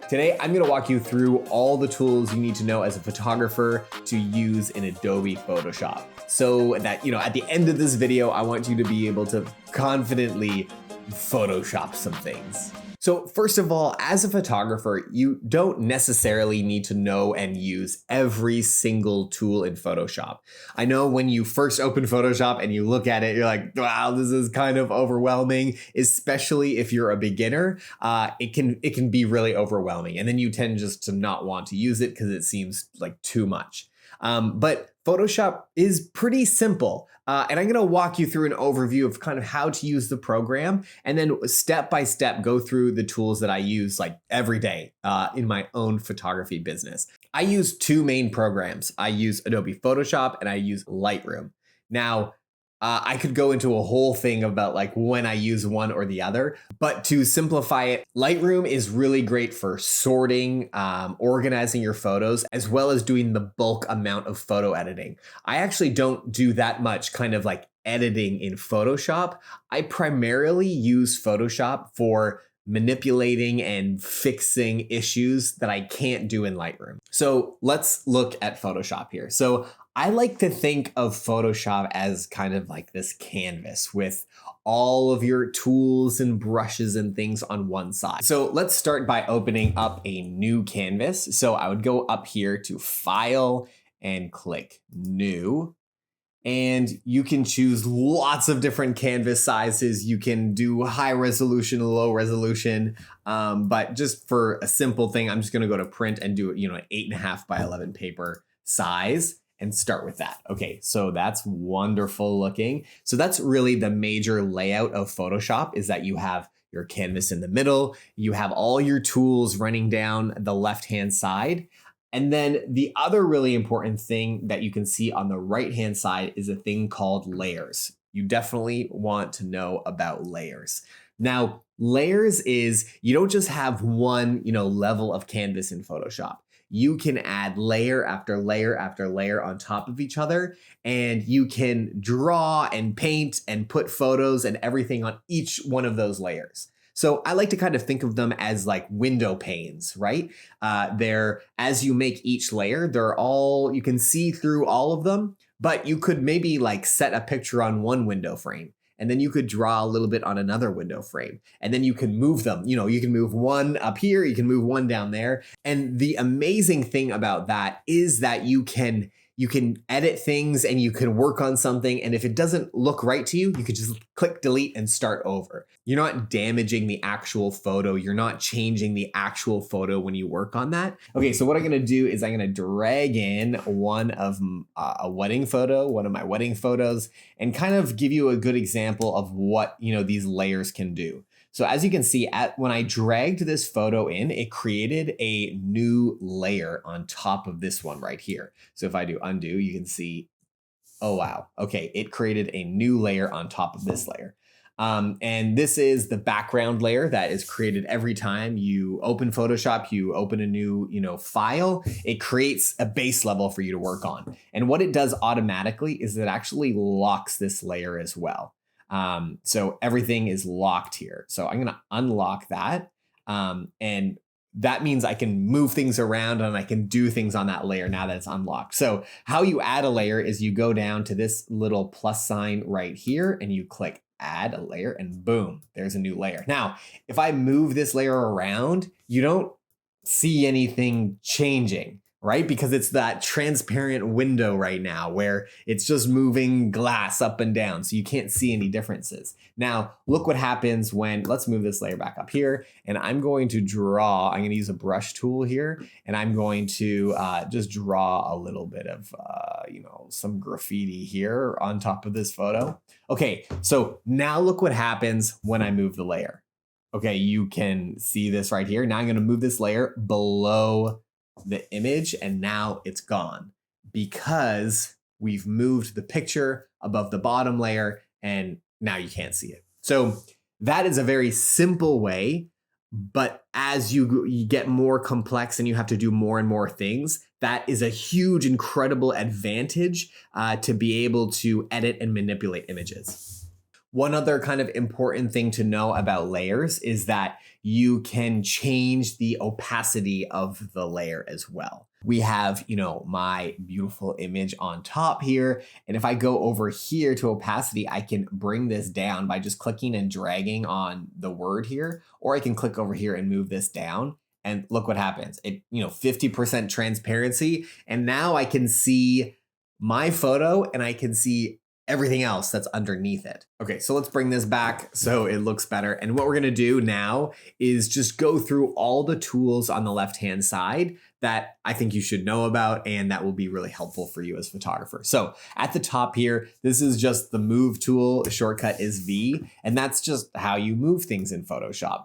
Today, I'm gonna walk you through all the tools you need to know as a photographer to use in Adobe Photoshop. So that, at the end of this video, I want you to be able to confidently Photoshop some things. So first of all, as a photographer, you don't necessarily need to know and use every single tool in Photoshop. I know when you first open Photoshop and you look at it, you're like, wow, this is kind of overwhelming, especially if you're a beginner. It can be really overwhelming. And then you tend just to not want to use it because it seems like too much. But Photoshop is pretty simple. And I'm going to walk you through an overview of kind of how to use the program and then step by step go through the tools that I use like every day in my own photography business. I use two main programs. I use Adobe Photoshop and I use Lightroom. Now, I could go into a whole thing about like when I use one or the other, but to simplify it, Lightroom is really great for sorting, organizing your photos, as well as doing the bulk amount of photo editing. I actually don't do that much kind of like editing in Photoshop. I primarily use Photoshop for manipulating and fixing issues that I can't do in Lightroom. So let's look at Photoshop here. So I like to think of Photoshop as kind of like this canvas with all of your tools and brushes and things on one side. So let's start by opening up a new canvas. So I would go up here to File and click New. And you can choose lots of different canvas sizes. You can do high resolution, low resolution. But just for a simple thing, I'm just gonna go to print and do an 8.5 by 11 paper size and start with that. Okay, so that's wonderful looking. So that's really the major layout of Photoshop, is that you have your canvas in the middle, you have all your tools running down the left-hand side. And then the other really important thing that you can see on the right-hand side is a thing called layers. You definitely want to know about layers. Now, layers is you don't just have one, level of canvas in Photoshop. You can add layer after layer after layer on top of each other, and you can draw and paint and put photos and everything on each one of those layers. So I like to kind of think of them as like window panes, right? As you make each layer, you can see through all of them, but you could maybe like set a picture on one window frame. And then you could draw a little bit on another window frame. And then you can move them. You can move one up here, you can move one down there. And the amazing thing about that is that you can edit things and you can work on something. And if it doesn't look right to you, you could just click delete and start over. You're not damaging the actual photo. You're not changing the actual photo when you work on that. Okay, so what I'm gonna do is I'm gonna drag in one of my wedding photos, and kind of give you a good example of what these layers can do. So as you can see, when I dragged this photo in, it created a new layer on top of this one right here. So if I do undo, you can see, oh wow, okay, it created a new layer on top of this layer. And this is the background layer that is created every time you open Photoshop, you open a new file, it creates a base level for you to work on. And what it does automatically is it actually locks this layer as well. So everything is locked here. So I'm gonna unlock that. And that means I can move things around and I can do things on that layer now that it's unlocked. So how you add a layer is you go down to this little plus sign right here and you click add a layer and boom, there's a new layer. Now, if I move this layer around, you don't see anything changing, right? Because it's that transparent window right now where it's just moving glass up and down. So you can't see any differences. Now, look what happens let's move this layer back up here. And I'm going to use a brush tool here. And I'm going to just draw a little bit of, some graffiti here on top of this photo. Okay, so now look what happens when I move the layer. Okay, you can see this right here. Now I'm gonna move this layer below the image and now it's gone because we've moved the picture above the bottom layer and now you can't see it. So that is a very simple way, but as you get more complex and you have to do more and more things, that is a huge, incredible advantage to be able to edit and manipulate images. One other kind of important thing to know about layers is that you can change the opacity of the layer as well. We have, my beautiful image on top here. And if I go over here to opacity, I can bring this down by just clicking and dragging on the word here, or I can click over here and move this down. And look what happens. It, 50% transparency. And now I can see my photo and I can see everything else that's underneath it. Okay, so let's bring this back so it looks better. And what we're gonna do now is just go through all the tools on the left-hand side that I think you should know about and that will be really helpful for you as a photographer. So at the top here, this is just the move tool. The shortcut is V, and that's just how you move things in Photoshop.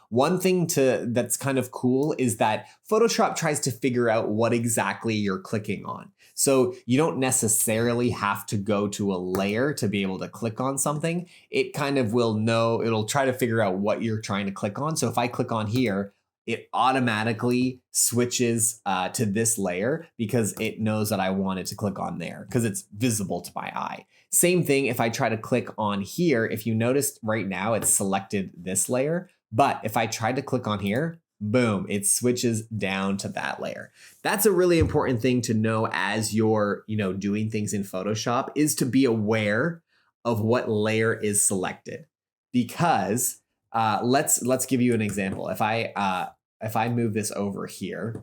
One thing that's kind of cool is that Photoshop tries to figure out what exactly you're clicking on. So you don't necessarily have to go to a layer to be able to click on something. It kind of will know, it'll try to figure out what you're trying to click on. So if I click on here, it automatically switches to this layer because it knows that I wanted to click on there because it's visible to my eye. Same thing if I try to click on here, if you noticed right now it's selected this layer, but if I tried to click on here, boom, it switches down to that layer. That's a really important thing to know as you're, doing things in Photoshop, is to be aware of what layer is selected. Because let's give you an example. If I move this over here,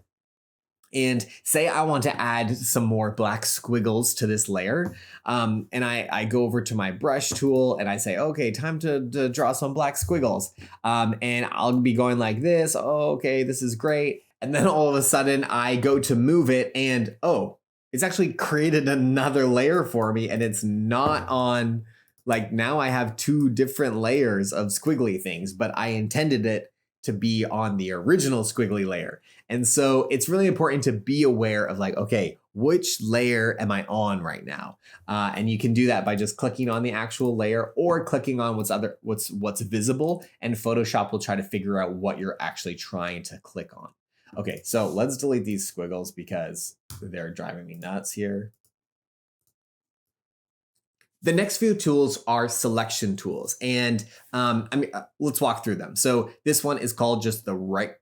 and say I want to add some more black squiggles to this layer, and I go over to my brush tool and I say, okay, time to draw some black squiggles. And I'll be going like this. Oh, okay, this is great. And then all of a sudden I go to move it and, oh, it's actually created another layer for me, and it's not on, like, now I have two different layers of squiggly things, but I intended it to be on the original squiggly layer. And so it's really important to be aware of, like, okay, which layer am I on right now? And you can do that by just clicking on the actual layer or clicking on what's visible, and Photoshop will try to figure out what you're actually trying to click on. Okay, so let's delete these squiggles because they're driving me nuts here. The next few tools are selection tools, and let's walk through them. So this one is called just the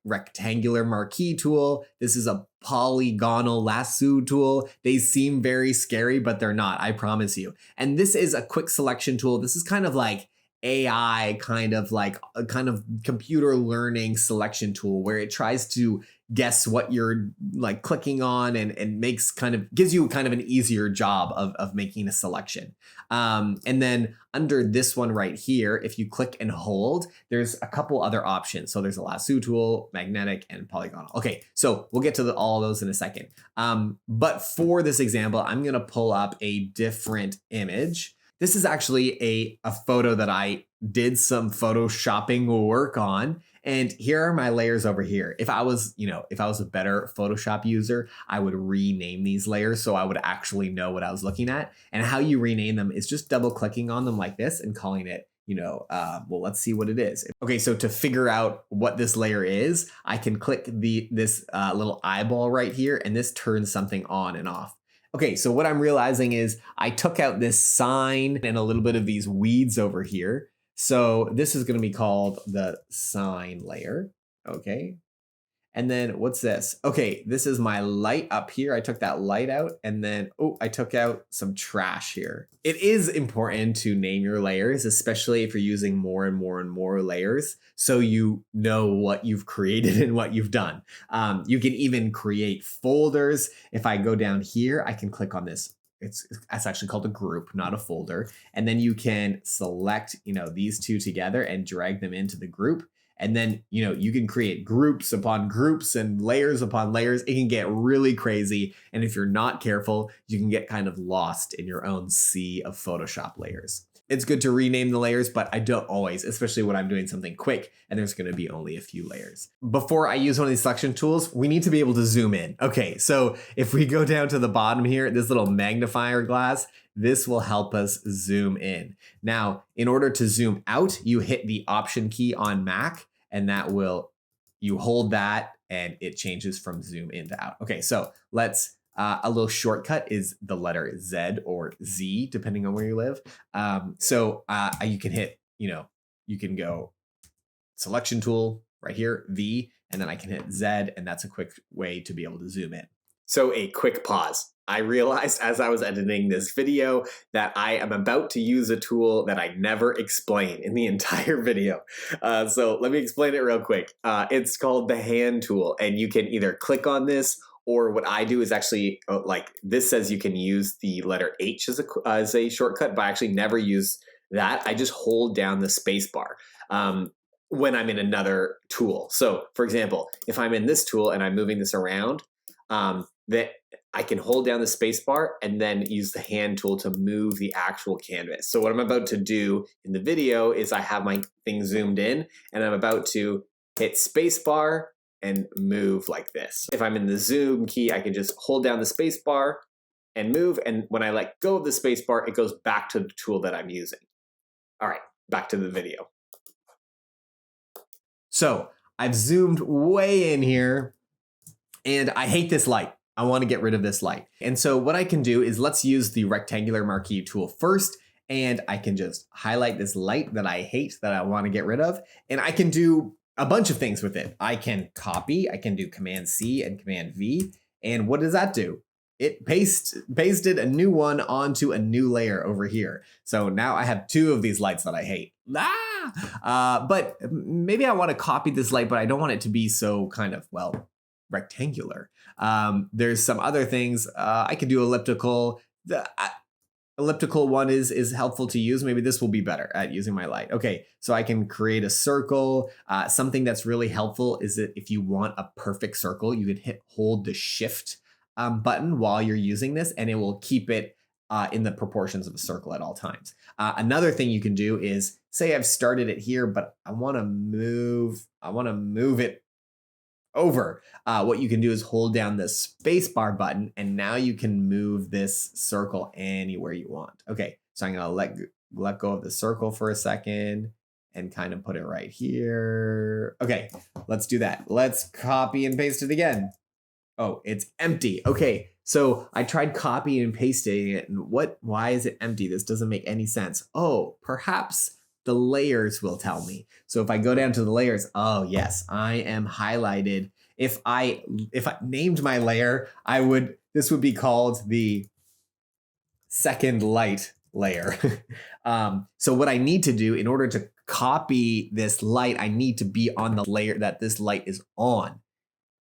rectangular marquee tool. This is a polygonal lasso tool. They seem very scary, but they're not, I promise you. And this is a quick selection tool. This is kind of like AI, kind of like a kind of computer learning selection tool where it tries to guess what you're like clicking on and gives you kind of an easier job of making a selection. And then under this one right here, if you click and hold, there's a couple other options. So there's a lasso tool, magnetic, and polygonal. Okay, so we'll get to all of those in a second. But for this example, I'm gonna pull up a different image. This is actually a photo that I did some photoshopping work on. And here are my layers over here. If I was a better Photoshop user, I would rename these layers so I would actually know what I was looking at. And how you rename them is just double clicking on them like this and calling it, well, let's see what it is. Okay, so to figure out what this layer is, I can click this little eyeball right here, and this turns something on and off. Okay, so what I'm realizing is I took out this sign and a little bit of these weeds over here. So this is going to be called the sign layer. Okay. And then what's this? Okay, this is my light up here. I took that light out, and then, I took out some trash here. It is important to name your layers, especially if you're using more and more and more layers, so you know what you've created and what you've done. You can even create folders. If I go down here, I can click on this. It's actually called a group, not a folder. And then you can select, these two together and drag them into the group. And then, you can create groups upon groups and layers upon layers. It can get really crazy. And if you're not careful, you can get kind of lost in your own sea of Photoshop layers. It's good to rename the layers, but I don't always, especially when I'm doing something quick and there's going to be only a few layers. Before I use one of these selection tools, we need to be able to zoom in. Okay, so if we go down to the bottom here, this little magnifier glass, this will help us zoom in. Now, in order to zoom out, you hit the Option key on Mac, and you hold that and it changes from zoom in to out. Okay, so a little shortcut is the letter Z or Z, depending on where you live. So you can hit, you can go selection tool, right here, V, and then I can hit Z, and that's a quick way to be able to zoom in. So a quick pause. I realized as I was editing this video that I am about to use a tool that I never explain in the entire video. So let me explain it real quick. It's called the hand tool, and you can either click on this, or what I do is actually, like this says you can use the letter H as a shortcut, but I actually never use that. I just hold down the space bar when I'm in another tool. So for example, if I'm in this tool and I'm moving this around, that I can hold down the space bar and then use the hand tool to move the actual canvas. So what I'm about to do in the video is I have my thing zoomed in and I'm about to hit space bar and move like this. If I'm in the zoom key, I can just hold down the space bar and move. And when I let go of the space bar, it goes back to the tool that I'm using. All right, back to the video. So I've zoomed way in here and I hate this light. I want to get rid of this light. And so what I can do is let's use the rectangular marquee tool first, and I can just highlight this light that I hate, that I want to get rid of. And I can do a bunch of things with it. I can copy, I can do Command C and Command V. And what does that do? It pasted a new one onto a new layer over here. So now I have two of these lights that I hate. But maybe I want to copy this light, but I don't want it to be so kind of, well, rectangular. There's some other things. I could do elliptical. The elliptical one is helpful to use. Maybe this will be better at using my light. Okay, so I can create a circle. Something that's really helpful is that if you want a perfect circle, you can hold the Shift button while you're using this, and it will keep it in the proportions of a circle at all times. Another thing you can do is, say I've started it here, but I want to move it over. What you can do is hold down the space bar button, and now you can move this circle anywhere you want. Okay, so I'm gonna let go of the circle for a second and kind of put it right here. Okay, let's do that. Let's copy and paste it again. Oh, it's empty. Okay, so I tried copying and pasting it, and why is it empty? This doesn't make any sense. Oh, perhaps the layers will tell me. So if I go down to the layers, oh yes, I am highlighted. If I named my layer, this would be called the second light layer. So what I need to do in order to copy this light, I need to be on the layer that this light is on.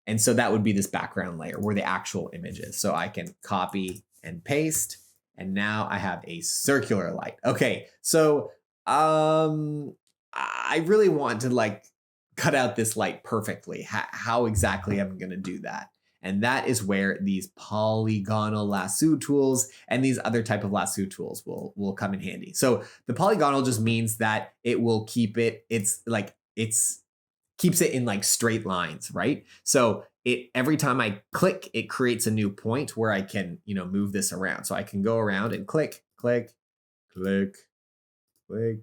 And so that would be this background layer where the actual image is. So I can copy and paste, and now I have a circular light. Okay, so I really want to cut out this light perfectly. How exactly am I going to do that? And that is where these polygonal lasso tools and these other type of lasso tools will come in handy. So the polygonal just means that it will keep it, keeps it in straight lines, right? So every time I click, it creates a new point where I can, move this around. So I can go around and click, click, click, click.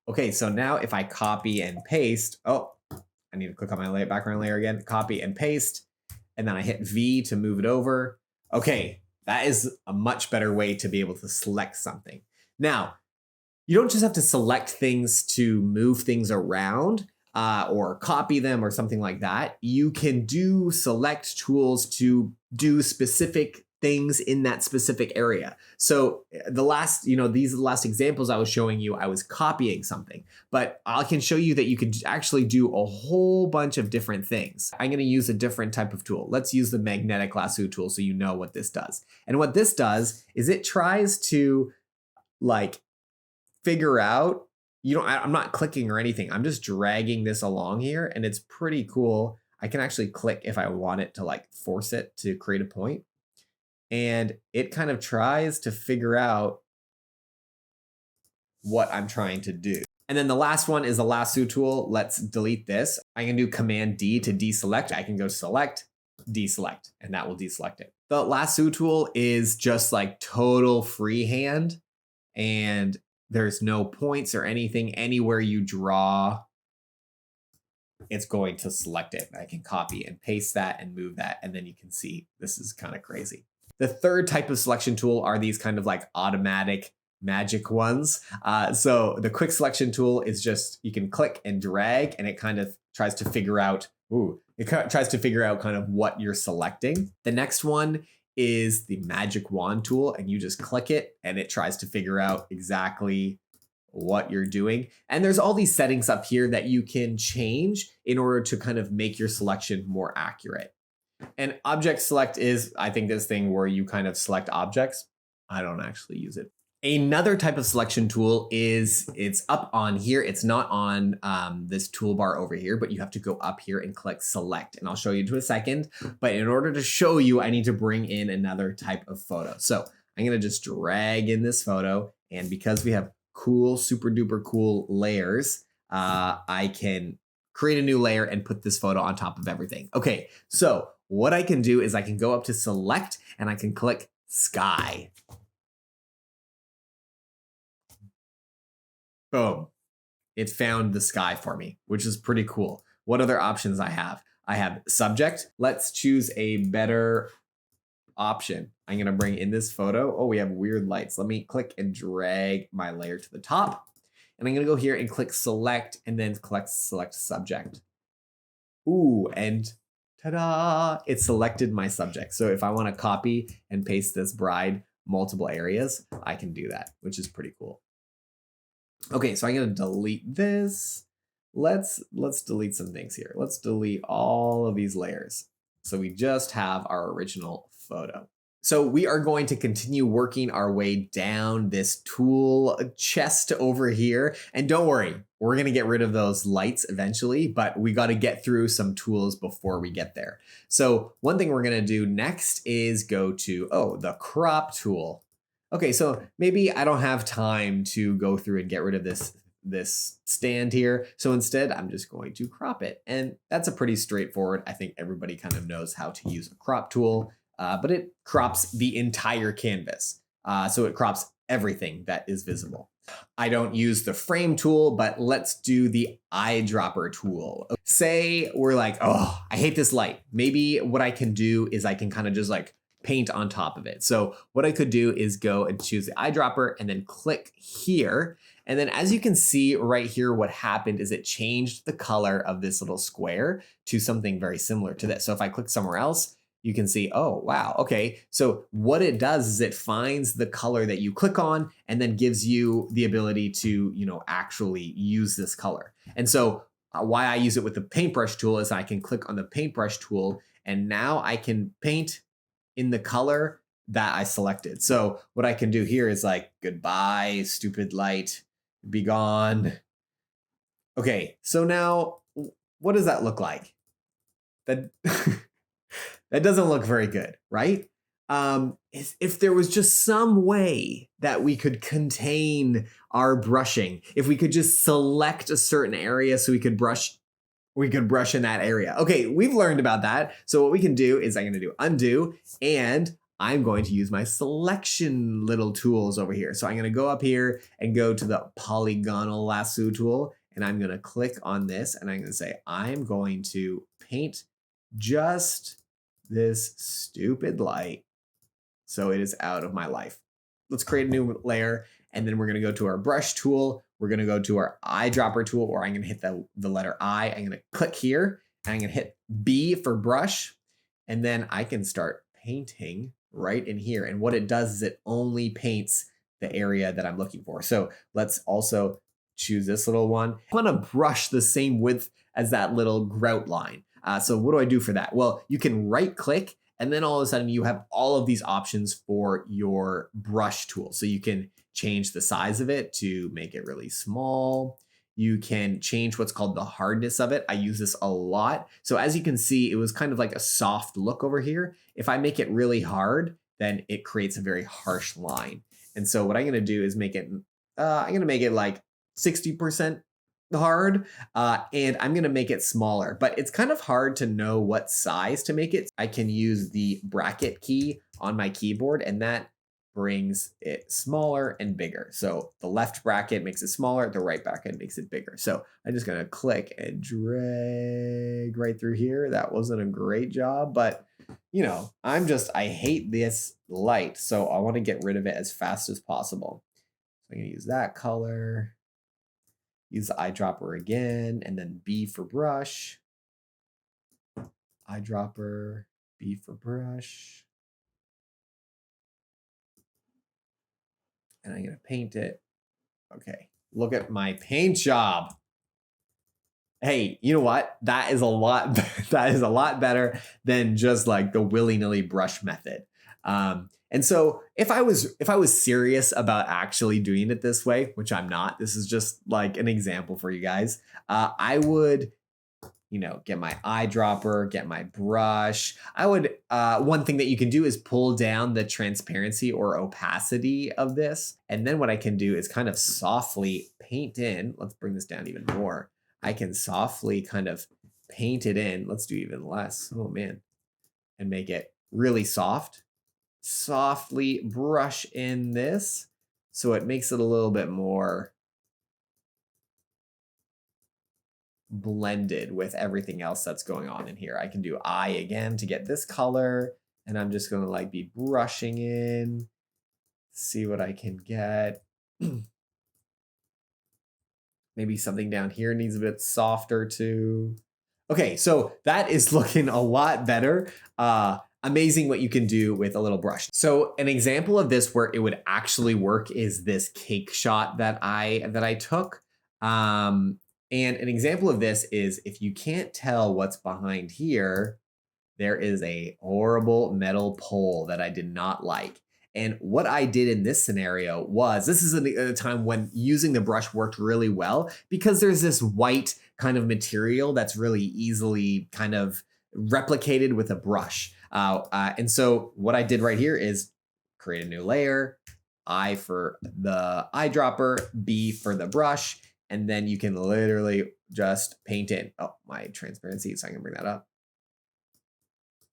Okay, so now if I copy and paste, I need to click on my background layer again, copy and paste, and then I hit V to move it over. Okay, that is a much better way to be able to select something. Now, you don't just have to select things to move things around or copy them or something like that. You can do select tools to do specific things in that specific area. So these last examples I was showing you, I was copying something, but I can show you that you could actually do a whole bunch of different things. I'm going to use a different type of tool. Let's use the magnetic lasso tool so you know what this does. And what this does is it tries to figure out, I'm not clicking or anything. I'm just dragging this along here, and it's pretty cool. I can actually click if I want it to force it to create a point. And it kind of tries to figure out what I'm trying to do. And then the last one is the lasso tool. Let's delete this. I can do Command D to deselect. I can go select, deselect, and that will deselect it. The lasso tool is just total freehand, and there's no points or anything. Anywhere you draw, it's going to select it. I can copy and paste that and move that, and then you can see this is kind of crazy. The third type of selection tool are these kind of automatic magic ones. So the quick selection tool is just, you can click and drag and it kind of tries to figure out, tries to figure out kind of what you're selecting. The next one is the magic wand tool, and you just click it and it tries to figure out exactly what you're doing. And there's all these settings up here that you can change in order to kind of make your selection more accurate. And object select is, I think, this thing where you kind of select objects. I don't actually use it. Another type of selection tool is, it's up on here. It's not on this toolbar over here, but you have to go up here and click select. And I'll show you in a second. But in order to show you, I need to bring in another type of photo. So I'm going to just drag in this photo. And because we have cool, super duper cool layers, I can create a new layer and put this photo on top of everything. Okay, so what I can do is I can go up to select and I can click sky. Boom. It found the sky for me, which is pretty cool. What other options I have? I have subject. Let's choose a better option. I'm going to bring in this photo. Oh, we have weird lights. Let me click and drag my layer to the top. And I'm going to go here and click select and then select subject. Ooh, and ta-da, it selected my subject. So if I want to copy and paste this bride multiple areas, I can do that, which is pretty cool. Okay, so I'm going to delete this. Let's delete some things here. Let's delete all of these layers. So we just have our original photo. So we are going to continue working our way down this tool chest over here. And don't worry, we're going to get rid of those lights eventually, but we got to get through some tools before we get there. So one thing we're going to do next is go to, the crop tool. Okay, so maybe I don't have time to go through and get rid of this stand here. So instead, I'm just going to crop it. And that's a pretty straightforward. I think everybody kind of knows how to use a crop tool, but it crops the entire canvas. So it crops everything that is visible. I don't use the frame tool, but let's do the eyedropper tool. Say we're like, oh, I hate this light. Maybe what I can do is I can kind of just like paint on top of it. So what I could do is go and choose the eyedropper and then click here. And then as you can see right here, what happened is it changed the color of this little square to something very similar to this. So if I click somewhere else, you can see, oh, wow, okay. So what it does is it finds the color that you click on and then gives you the ability to, actually use this color. And so why I use it with the paintbrush tool is I can click on the paintbrush tool and now I can paint in the color that I selected. So what I can do here is like, goodbye, stupid light, be gone. Okay, so now what does that look like? That that doesn't look very good, right? If there was just some way that we could contain our brushing, if we could just select a certain area so we could brush in that area. Okay, we've learned about that. So what we can do is I'm going to do undo, and I'm going to use my selection little tools over here. So I'm going to go up here and go to the polygonal lasso tool, and I'm going to click on this, and I'm going to say, I'm going to paint just this stupid light so it is out of my life. Let's create a new layer, and then we're going to go to our brush tool. We're going to go to our eyedropper tool, or I'm going to hit the letter I. I'm going to click here, and I'm going to hit B for brush, and then I can start painting right in here. And what it does is it only paints the area that I'm looking for. So let's also choose this little one. I want to brush the same width as that little grout line. So what do I do for that? Well, you can right click, and then all of a sudden you have all of these options for your brush tool. So you can change the size of it to make it really small. You can change what's called the hardness of it. I use this a lot. So as you can see, it was kind of like a soft look over here. If I make it really hard, then it creates a very harsh line. And so what I'm going to do is make it, I'm going to make it like 60% hard, and I'm going to make it smaller, but it's kind of hard to know what size to make it. I can use the bracket key on my keyboard, and that brings it smaller and bigger. So the left bracket makes it smaller, the right bracket makes it bigger. So I'm just going to click and drag right through here. That wasn't a great job, but I hate this light, so I want to get rid of it as fast as possible. So I'm gonna use that color, use the eyedropper again, and then B for brush. Eyedropper, B for brush. And I'm gonna paint it. Okay, look at my paint job. Hey, you know what? That is a lot. That is a lot better than just like the willy-nilly brush method. And so if I was serious about actually doing it this way, which I'm not, this is just like an example for you guys. I would, get my eyedropper, get my brush. I would, one thing that you can do is pull down the transparency or opacity of this. And then what I can do is kind of softly paint in. Let's bring this down even more. I can softly kind of paint it in. Let's do even less. Oh man. And make it really soft. Softly brush in this so it makes it a little bit more blended with everything else that's going on in here. I can do eye again to get this color, and I'm just going to like be brushing in, see what I can get. Maybe something down here needs a bit softer too. Okay, so that is looking a lot better. Amazing what you can do with a little brush. So an example of this where it would actually work is this cake shot that I took. And an example of this is if you can't tell what's behind here, there is a horrible metal pole that I did not like. And what I did in this scenario was, this is a time when using the brush worked really well because there's this white kind of material that's really easily kind of replicated with a brush. And so what I did right here is create a new layer, I for the eyedropper, B for the brush, and then you can literally just paint in. Oh, my transparency, so I can bring that up.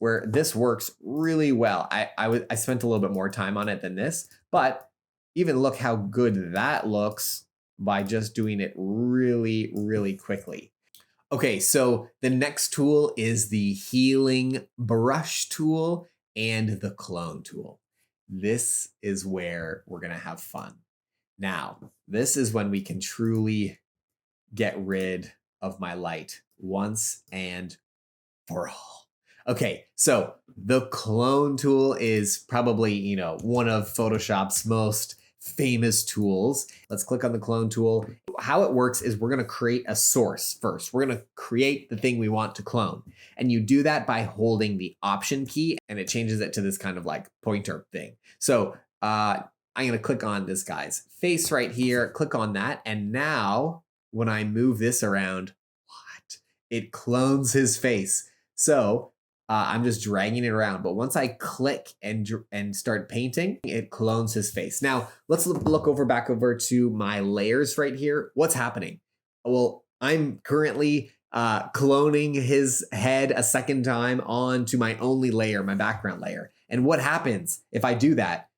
Where this works really well. I spent a little bit more time on it than this, but even look how good that looks by just doing it really, really quickly. Okay, so the next tool is the healing brush tool and the clone tool. This is where we're gonna have fun. Now, this is when we can truly get rid of my light once and for all. Okay, so the clone tool is probably, one of Photoshop's most famous tools. Let's click on the clone tool. How it works is we're gonna create a source first. We're gonna create the thing we want to clone. And you do that by holding the Option key and it changes it to this kind of like pointer thing. So I'm gonna click on this guy's face right here, click on that. And now when I move this around, it clones his face. So I'm just dragging it around. But once I click and start painting, it clones his face. Now, let's look back over to my layers right here. What's happening? Well, I'm currently cloning his head a second time onto my only layer, my background layer. And what happens if I do that?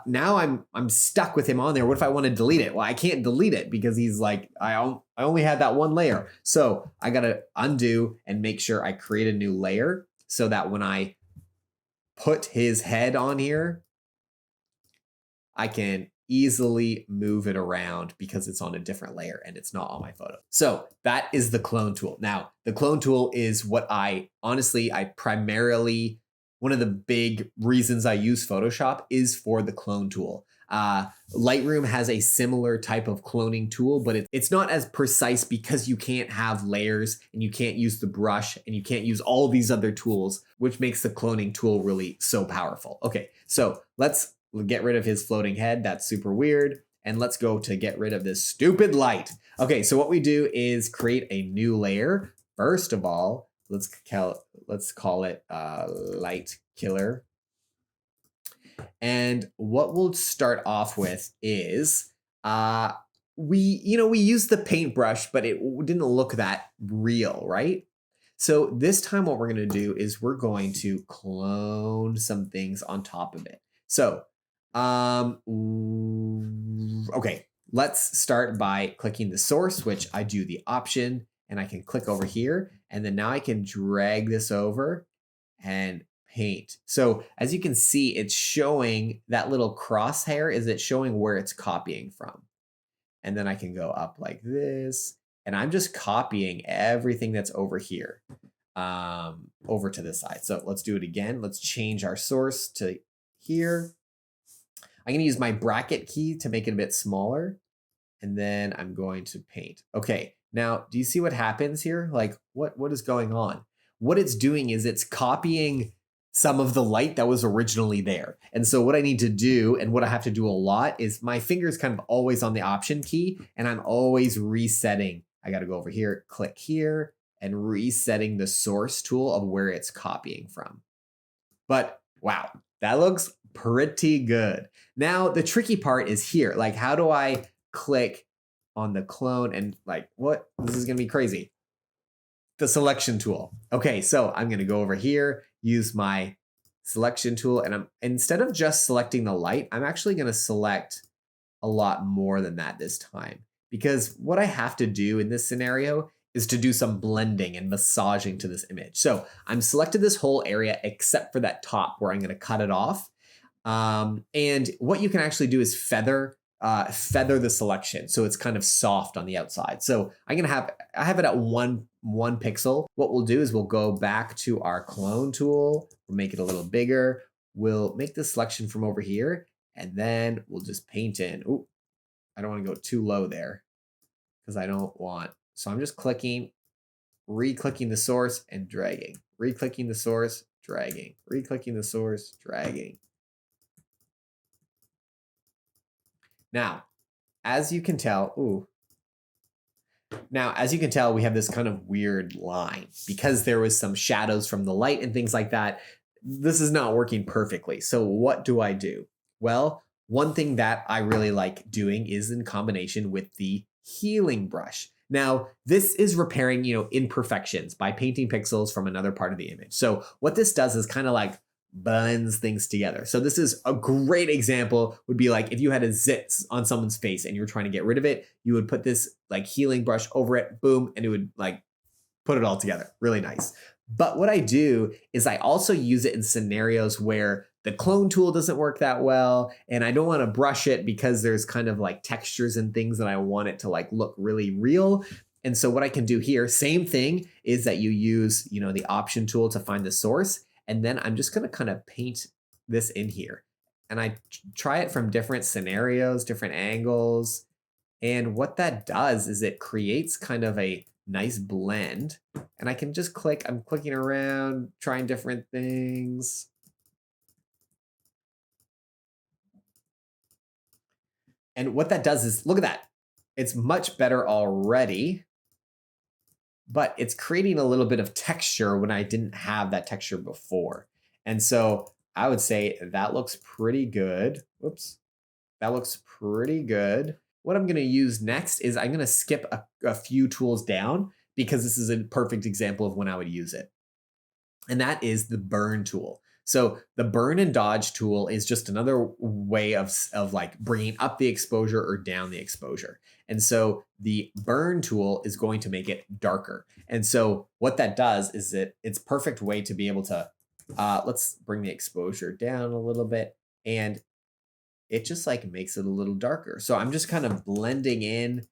Now I'm stuck with him on there. What if I want to delete it? Well, I can't delete it because he's like, I only had that one layer. So I got to undo and make sure I create a new layer so that when I put his head on here, I can easily move it around because it's on a different layer and it's not on my photo. So that is the clone tool. Now, the clone tool is what I primarily, one of the big reasons I use Photoshop is for the clone tool. Lightroom has a similar type of cloning tool, but it's not as precise because you can't have layers and you can't use the brush and you can't use all these other tools, which makes the cloning tool really so powerful. Okay, so let's get rid of his floating head. That's super weird. And let's go to get rid of this stupid light. Okay, so what we do is create a new layer. First of all, let's call it light killer. And what we'll start off with is we used the paintbrush, but it didn't look that real, right? So this time what we're going to do is we're going to clone some things on top of it. So okay, let's start by clicking the source, which I do the Option, and I can click over here, and then now I can drag this over and paint. So as you can see, it's showing that little crosshair, is it showing where it's copying from? And then I can go up like this, and I'm just copying everything that's over here over to this side. So let's do it again. Let's change our source to here. I'm going to use my bracket key to make it a bit smaller, and then I'm going to paint. Okay, now do you see what happens here? Like what is going on? What it's doing is it's copying some of the light that was originally there. And so what I need to do, and what I have to do a lot, is my finger is kind of always on the Option key, and I'm always resetting. I got to go over here, click here, and resetting the source tool of where it's copying from. But wow, that looks pretty good. Now, the tricky part is here. Like, how do I click on the clone and like, what? This is gonna be crazy. The selection tool. Okay, so I'm gonna go over here, use my selection tool, and instead of just selecting the light, I'm actually gonna select a lot more than that this time. Because what I have to do in this scenario is to do some blending and massaging to this image. So I'm selected this whole area except for that top where I'm gonna cut it off. And what you can actually do is feather the selection so it's kind of soft on the outside. So I have it at one pixel. What we'll do is we'll go back to our clone tool, we'll make it a little bigger, we'll make the selection from over here, and then we'll just paint in. Ooh, I don't want to go too low there because I don't want. So I'm just clicking, re-clicking the source and dragging, re-clicking the source, dragging, re-clicking the source, dragging. Now, as you can tell, we have this kind of weird line because there was some shadows from the light and things like that. This is not working perfectly. So what do I do? Well, one thing that I really like doing is in combination with the healing brush. Now, this is repairing, imperfections by painting pixels from another part of the image. So what this does is kind of like blends things together. So this is a great example, would be like if you had a zit on someone's face and you were trying to get rid of it, you would put this like healing brush over it, boom, and it would like put it all together. Really nice. But what I do is I also use it in scenarios where the clone tool doesn't work that well, and I don't want to brush it because there's kind of like textures and things that I want it to like look really real. And so what I can do here, same thing, is that you use, the Option tool to find the source. And then I'm just going to kind of paint this in here. And I try it from different scenarios, different angles. And what that does is it creates kind of a nice blend. And I can just click, I'm clicking around, trying different things. And what that does is, look at that. It's much better already. But it's creating a little bit of texture when I didn't have that texture before. And so I would say that looks pretty good. Whoops. That looks pretty good. What I'm going to use next is I'm going to skip a few tools down because this is a perfect example of when I would use it. And that is the burn tool. So the burn and dodge tool is just another way of like bringing up the exposure or down the exposure. And so the burn tool is going to make it darker. And so what that does is it's perfect way to be able to, let's bring the exposure down a little bit, and it just like makes it a little darker. So I'm just kind of blending in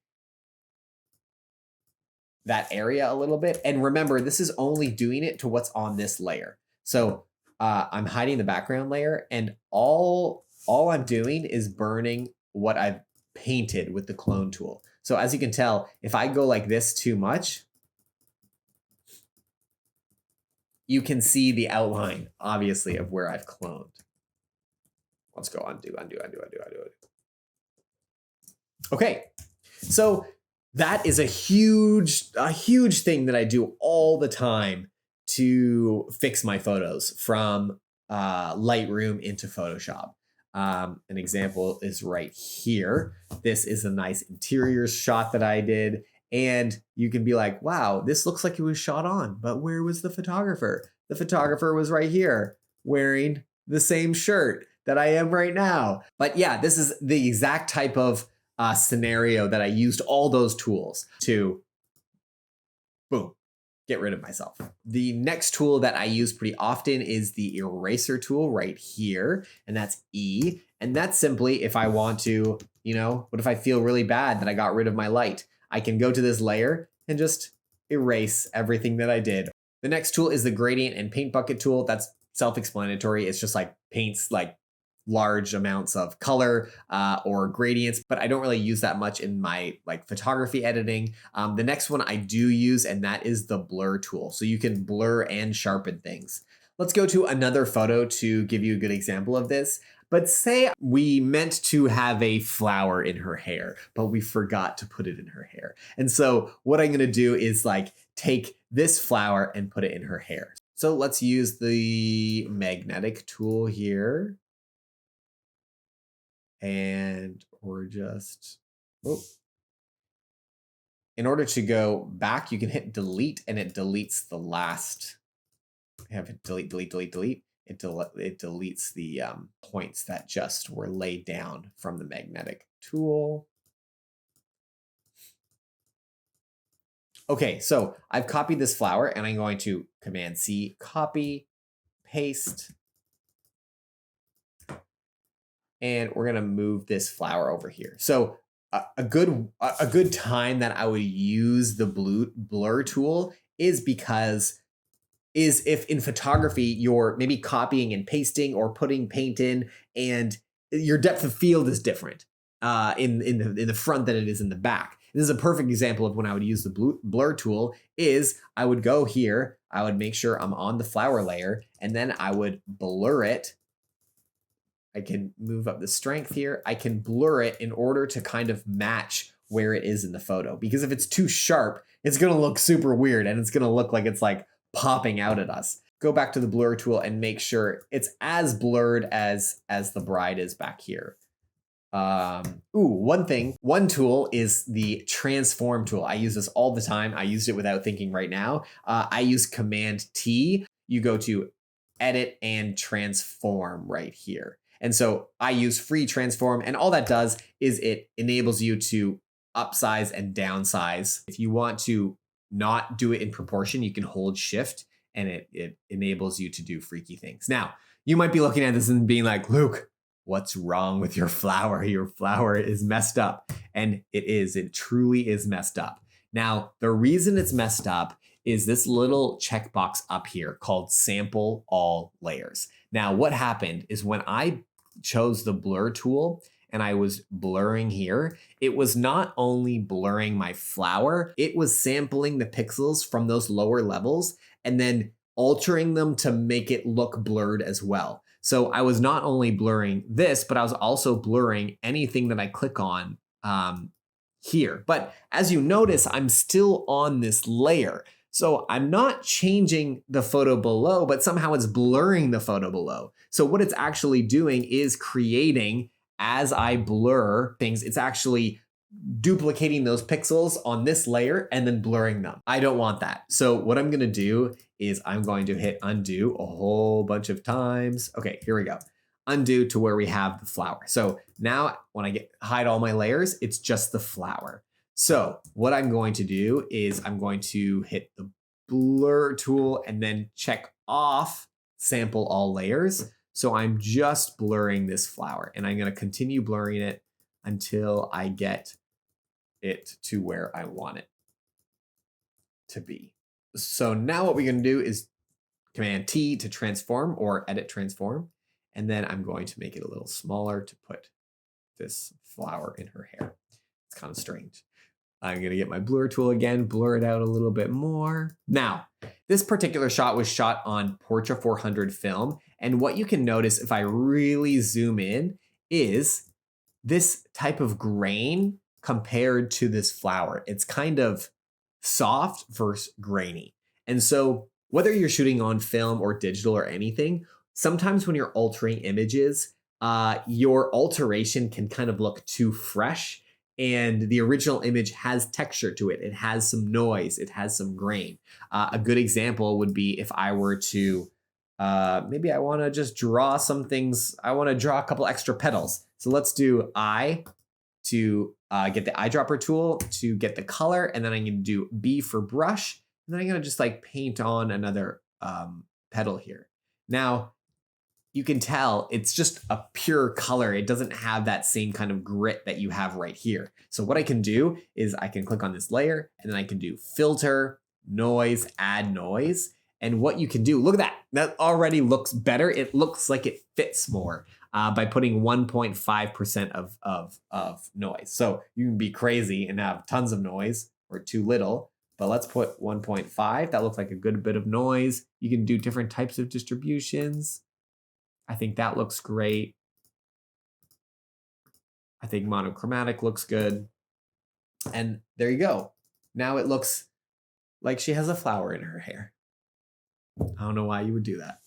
that area a little bit. And remember, this is only doing it to what's on this layer. So I'm hiding the background layer, and all I'm doing is burning what I've painted with the clone tool. So as you can tell, if I go like this too much, you can see the outline, obviously, of where I've cloned. Let's go undo. Okay, so that is a huge thing that I do all the time to fix my photos from Lightroom into Photoshop. An example is right here. This is a nice interior shot that I did. And you can be like, wow, this looks like it was shot on, but where was the photographer? The photographer was right here wearing the same shirt that I am right now. But yeah, this is the exact type of scenario that I used all those tools to, boom, get rid of myself. The next tool that I use pretty often is the eraser tool right here, and that's E. And that's simply if I want to, what if I feel really bad that I got rid of my light? I can go to this layer and just erase everything that I did. The next tool is the gradient and paint bucket tool. That's self-explanatory. It's just like paints like large amounts of color or gradients, but I don't really use that much in my photography editing. The next one I do use, and that is the blur tool. So you can blur and sharpen things. Let's go to another photo to give you a good example of this. But say we meant to have a flower in her hair, but we forgot to put it in her hair. And so what I'm gonna do is take this flower and put it in her hair. So let's use the magnetic tool here. And we're just, in order to go back, you can hit delete and it deletes the last, have it delete. It deletes the points that just were laid down from the magnetic tool. Okay, so I've copied this flower and I'm going to Command C, copy, paste, and we're gonna move this flower over here. So a good time that I would use the blur tool is if in photography you're maybe copying and pasting or putting paint in, and your depth of field is different in the front than it is in the back. This is a perfect example of when I would use the blur tool. Is I would go here, I would make sure I'm on the flower layer, and then I would blur it. I can move up the strength here. I can blur it in order to kind of match where it is in the photo. Because if it's too sharp, it's gonna look super weird and it's gonna look like it's popping out at us. Go back to the blur tool and make sure it's as blurred as the bride is back here. One tool is the transform tool. I use this all the time. I used it without thinking right now. I use Command T. You go to edit and transform right here. And so I use free transform, and all that does is it enables you to upsize and downsize. If you want to not do it in proportion, you can hold shift and it enables you to do freaky things. Now, you might be looking at this and being like, Luke, what's wrong with your flower? Your flower is messed up. And it truly is messed up. Now, the reason it's messed up is this little checkbox up here called sample all layers. Now, what happened is when I chose the blur tool and I was blurring here, it was not only blurring my flower, it was sampling the pixels from those lower levels and then altering them to make it look blurred as well. So I was not only blurring this, but I was also blurring anything that I click on here. But as you notice, I'm still on this layer. So I'm not changing the photo below, but somehow it's blurring the photo below. So what it's actually doing is creating, as I blur things, it's actually duplicating those pixels on this layer and then blurring them. I don't want that. So what I'm gonna do is I'm going to hit undo a whole bunch of times. Okay, here we go. Undo to where we have the flower. So now when I hide all my layers, it's just the flower. So what I'm going to do is I'm going to hit the blur tool and then check off sample all layers. So I'm just blurring this flower and I'm going to continue blurring it until I get it to where I want it to be. So now what we're going to do is Command T to transform or edit transform. And then I'm going to make it a little smaller to put this flower in her hair. It's kind of strange. I'm going to get my blur tool again, blur it out a little bit more. Now, this particular shot was shot on Portra 400 film. And what you can notice if I really zoom in is this type of grain compared to this flower. It's kind of soft versus grainy. And so whether you're shooting on film or digital or anything, sometimes when you're altering images, your alteration can kind of look too fresh. And the original image has texture to it. It has some noise. It has some grain. A good example would be if I were to, maybe I want to just draw some things. I want to draw a couple extra petals. So let's do I to get the eyedropper tool to get the color. And then I'm going to do B for brush. And then I'm gonna just like paint on another petal here. Now, you can tell it's just a pure color. It doesn't have that same kind of grit that you have right here. So what I can do is I can click on this layer and then I can do filter, noise, add noise. And what you can do, look at that. That already looks better. It looks like it fits more by putting 1.5% of noise. So you can be crazy and have tons of noise or too little, but let's put 1.5. That looks like a good bit of noise. You can do different types of distributions. I think that looks great. I think monochromatic looks good. And there you go. Now it looks like she has a flower in her hair. I don't know why you would do that.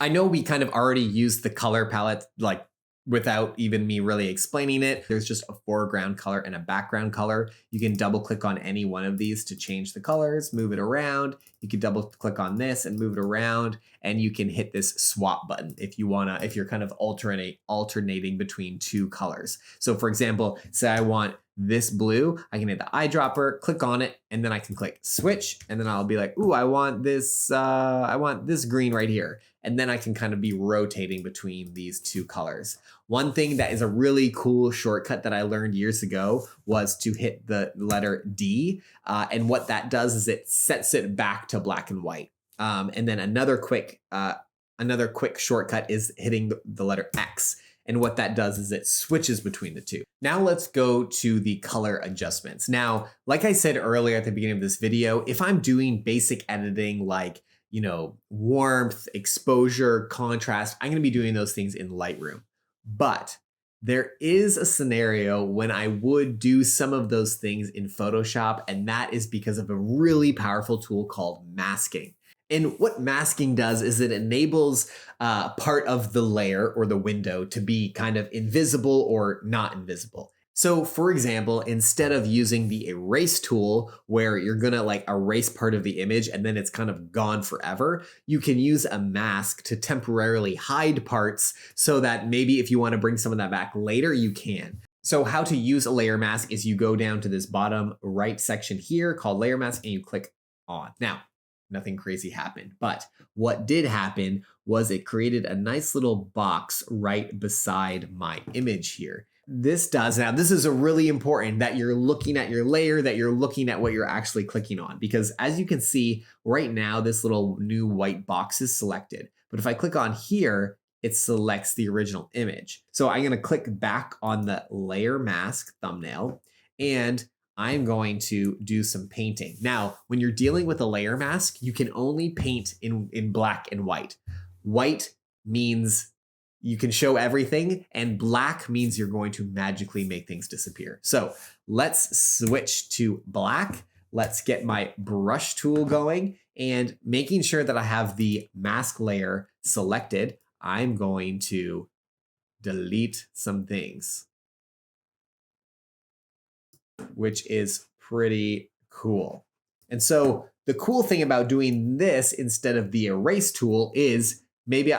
I know we kind of already used the color palette like without even me really explaining it. There's just a foreground color and a background color. You can double click on any one of these to change the colors, move it around. You can double click on this and move it around, and you can hit this swap button if you wanna, if you're kind of alternating between two colors. So for example, say I want this blue, I can hit the eyedropper, click on it, and then I can click switch, and then I'll be like, ooh, I want this green right here. And then I can kind of be rotating between these two colors. One thing that is a really cool shortcut that I learned years ago was to hit the letter D. And what that does is it sets it back to black and white. And then another quick shortcut is hitting the letter X. And what that does is it switches between the two. Now let's go to the color adjustments. Now, like I said earlier at the beginning of this video, if I'm doing basic editing like, you know, warmth, exposure, contrast, I'm gonna be doing those things in Lightroom. But there is a scenario when I would do some of those things in Photoshop, and that is because of a really powerful tool called masking. And what masking does is it enables part of the layer or the window to be kind of invisible or not invisible. So for example, instead of using the erase tool where you're gonna like erase part of the image and then it's kind of gone forever, you can use a mask to temporarily hide parts so that maybe if you wanna bring some of that back later, you can. So how to use a layer mask is you go down to this bottom right section here called layer mask and you click on. Now, nothing crazy happened, but what did happen was it created a nice little box right beside my image here. Now this is a really important that you're looking at your layer, that you're looking at what you're actually clicking on, because as you can see right now, this little new white box is selected. But if I click on here, it selects the original image. So I'm gonna click back on the layer mask thumbnail and I'm going to do some painting. Now, when you're dealing with a layer mask, you can only paint in black and white. White means you can show everything, and black means you're going to magically make things disappear. So let's switch to black. Let's get my brush tool going, and making sure that I have the mask layer selected, I'm going to delete some things, which is pretty cool. And so the cool thing about doing this instead of the erase tool is maybe,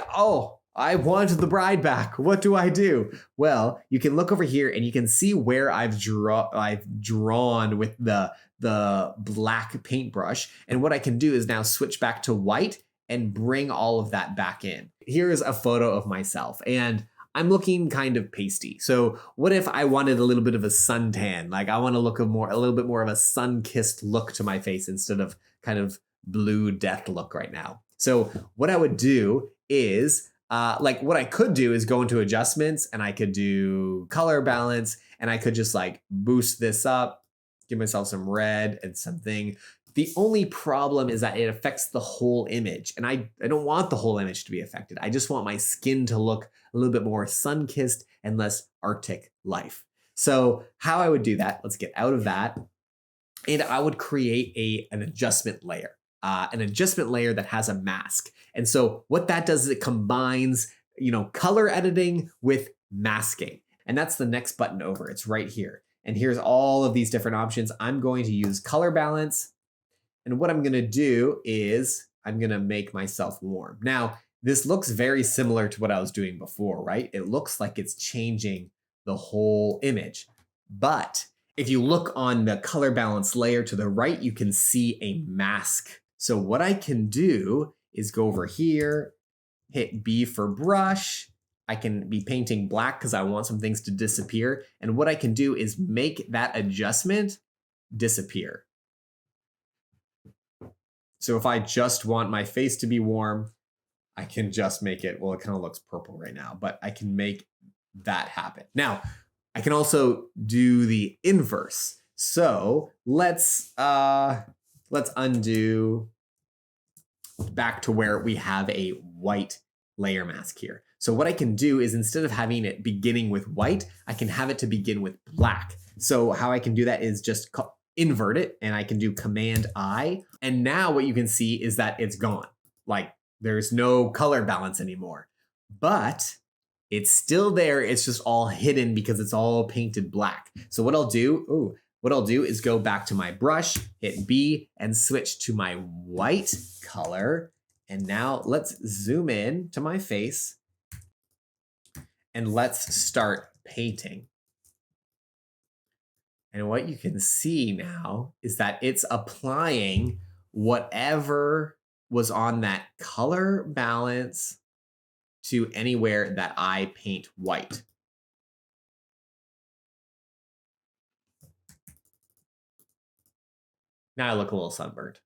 I want the bride back. What do I do? Well, you can look over here and you can see where I've drawn with the black paintbrush. And what I can do is now switch back to white and bring all of that back in. Here's a photo of myself, and I'm looking kind of pasty. So what if I wanted a little bit of a suntan? Like I want to look a little bit more of a sun-kissed look to my face instead of kind of blue death look right now. So what I would do is, like what I could do is go into adjustments and I could do color balance and I could just like boost this up, give myself some red and something. The only problem is that it affects the whole image, and I don't want the whole image to be affected. I just want my skin to look a little bit more sun-kissed and less Arctic life. So how I would do that, let's get out of that. And I would create an adjustment layer. An adjustment layer that has a mask. And so what that does is it combines, color editing with masking. And that's the next button over. It's right here. And here's all of these different options. I'm going to use color balance. And what I'm going to do is I'm going to make myself warm. Now, this looks very similar to what I was doing before, right? It looks like it's changing the whole image. But If you look on the color balance layer to the right, you can see a mask. So what I can do is go over here, hit B for brush. I can be painting black because I want some things to disappear. And what I can do is make that adjustment disappear. So if I just want my face to be warm, I can just make it, well, it kind of looks purple right now, but I can make that happen. Now, I can also do the inverse. So let's undo back to where we have a white layer mask here. So what I can do is instead of having it beginning with white, I can have it to begin with black. So how I can do that is just invert it, and I can do Command I. And now what you can see is that it's gone. Like there's no color balance anymore, but it's still there. It's just all hidden because it's all painted black. So what I'll do, is go back to my brush, hit B, and switch to my white color. And now let's zoom in to my face and let's start painting. And what you can see now is that it's applying whatever was on that color balance to anywhere that I paint white. Now I look a little sunburned.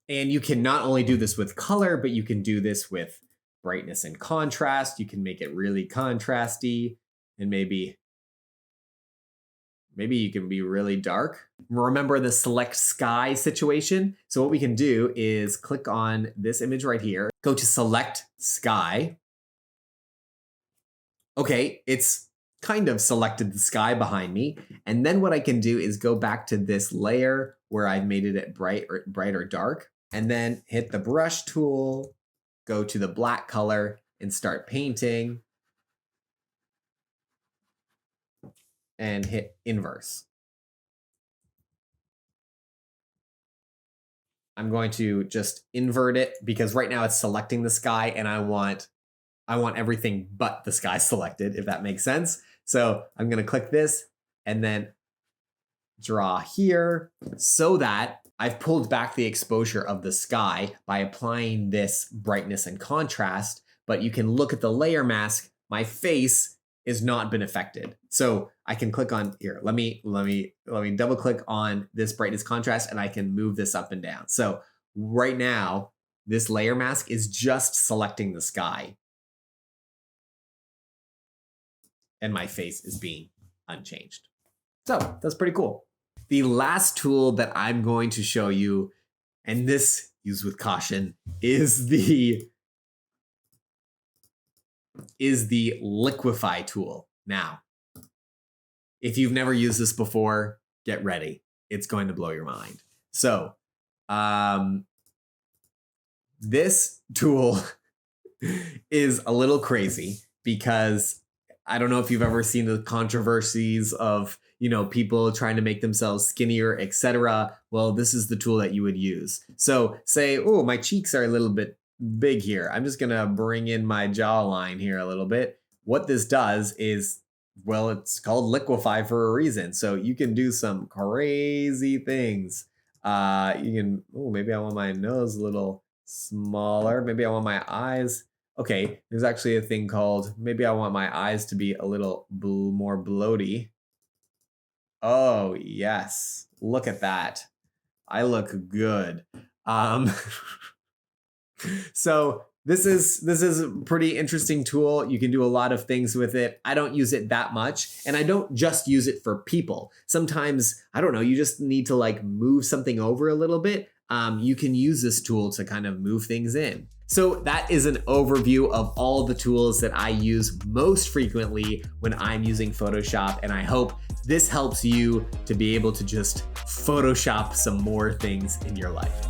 And you can not only do this with color, but you can do this with brightness and contrast. You can make it really contrasty, and maybe you can be really dark. Remember the select sky situation? So what we can do is click on this image right here, go to select sky. Okay, it's kind of selected the sky behind me. And then what I can do is go back to this layer where I've made it at bright or dark, and then hit the brush tool, go to the black color and start painting. And hit inverse. I'm going to just invert it because right now it's selecting the sky, and I want everything but the sky selected, if that makes sense. So I'm going to click this and then draw here so that I've pulled back the exposure of the sky by applying this brightness and contrast. But you can look at the layer mask. My face is not been affected. So I can click on here. Let me double click on this brightness contrast, and I can move this up and down. So right now, this layer mask is just selecting the sky, and my face is being unchanged. So that's pretty cool. The last tool that I'm going to show you, and this, use with caution, is the liquify tool. Now, if you've never used this before, get ready. It's going to blow your mind. So, this tool is a little crazy because I don't know if you've ever seen the controversies of, people trying to make themselves skinnier, etc. Well, this is the tool that you would use. So say, oh, my cheeks are a little bit big here. I'm just gonna bring in my jawline here a little bit. What this does is, well, it's called liquify for a reason. So you can do some crazy things. You can, maybe I want my nose a little smaller. Maybe I want my eyes. Okay, there's actually a thing called, maybe I want my eyes to be a little more bloaty. Oh, yes. Look at that. I look good. So this is a pretty interesting tool. You can do a lot of things with it. I don't use it that much, and I don't just use it for people. Sometimes, I don't know, you just need to like move something over a little bit. You can use this tool to kind of move things in. So that is an overview of all the tools that I use most frequently when I'm using Photoshop, and I hope this helps you to be able to just Photoshop some more things in your life.